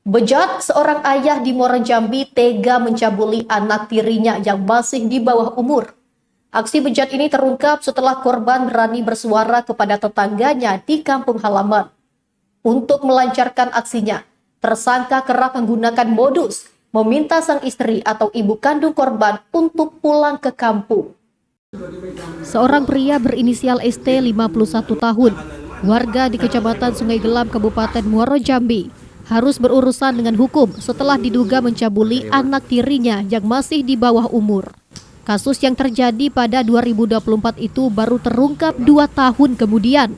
Bejat, seorang ayah di Muara Jambi tega mencabuli anak tirinya yang masih di bawah umur. Aksi bejat ini terungkap setelah korban berani bersuara kepada tetangganya di kampung halaman. Untuk melancarkan aksinya, tersangka kerap menggunakan modus meminta sang istri atau ibu kandung korban untuk pulang ke kampung. Seorang pria berinisial ST 51 tahun, warga di Kecamatan Sungai Gelam, Kabupaten Muara Jambi, harus berurusan dengan hukum setelah diduga mencabuli anak tirinya yang masih di bawah umur. Kasus yang terjadi pada 2024 itu baru terungkap 2 tahun kemudian.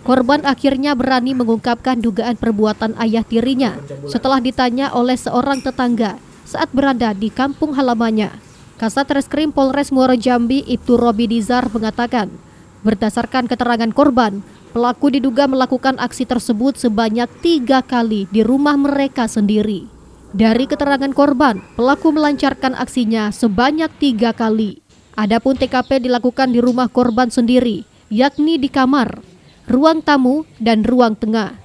Korban akhirnya berani mengungkapkan dugaan perbuatan ayah tirinya setelah ditanya oleh seorang tetangga saat berada di kampung halamannya. Kasat Reskrim Polres Muara Jambi Ibtu Robi Dizar mengatakan, berdasarkan keterangan korban, pelaku diduga melakukan aksi tersebut sebanyak 3 kali di rumah mereka sendiri. Dari keterangan korban, pelaku melancarkan aksinya sebanyak 3 kali. Adapun TKP dilakukan di rumah korban sendiri, yakni di kamar, ruang tamu, dan ruang tengah.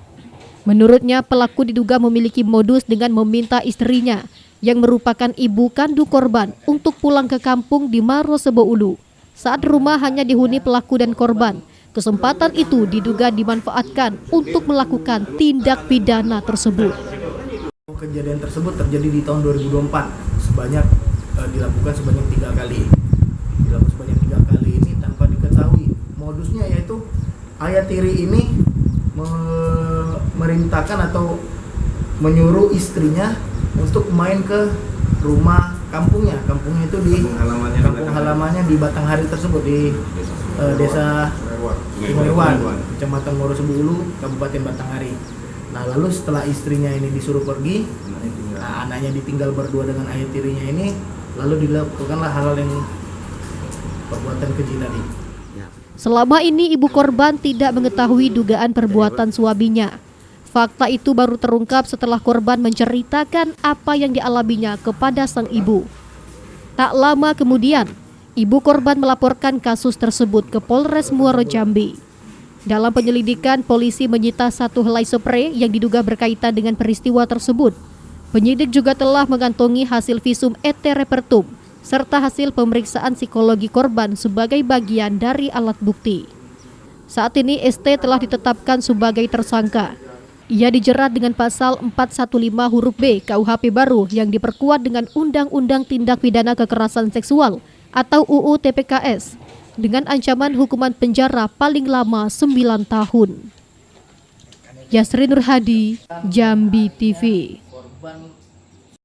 Menurutnya, pelaku diduga memiliki modus dengan meminta istrinya, yang merupakan ibu kandung korban, untuk pulang ke kampung di Maro Sebo Ulu. Saat rumah hanya dihuni pelaku dan korban, kesempatan itu diduga dimanfaatkan untuk melakukan tindak pidana tersebut. Kejadian tersebut terjadi di tahun 2024, dilakukan sebanyak 3 kali. Dilakukan sebanyak 3 kali ini tanpa diketahui modusnya, yaitu ayah tiri ini memerintahkan atau menyuruh istrinya untuk main ke rumah kampungnya. Kampungnya itu di kampung halamannya di Batanghari tersebut, di desa Sungai Kecamatan Moro Sebo Ulu, Kabupaten Batanghari. Nah, lalu setelah istrinya ini disuruh pergi, anaknya ditinggal berdua dengan ayah tirinya ini, lalu dilakukanlah hal-hal yang perbuatan keji tadi. Selama ini ibu korban tidak mengetahui dugaan perbuatan suaminya. Fakta itu baru terungkap setelah korban menceritakan apa yang dialaminya kepada sang ibu. Tak lama kemudian, ibu korban melaporkan kasus tersebut ke Polres Muara Jambi. Dalam penyelidikan, polisi menyita 1 helai spray yang diduga berkaitan dengan peristiwa tersebut. Penyidik juga telah mengantongi hasil visum et repertum serta hasil pemeriksaan psikologi korban sebagai bagian dari alat bukti. Saat ini ST telah ditetapkan sebagai tersangka. Ia dijerat dengan pasal 415 huruf B KUHP baru yang diperkuat dengan Undang-Undang Tindak Pidana Kekerasan Seksual atau UU TPKS dengan ancaman hukuman penjara paling lama 9 tahun. Yasrin Nurhadi, Jambi TV.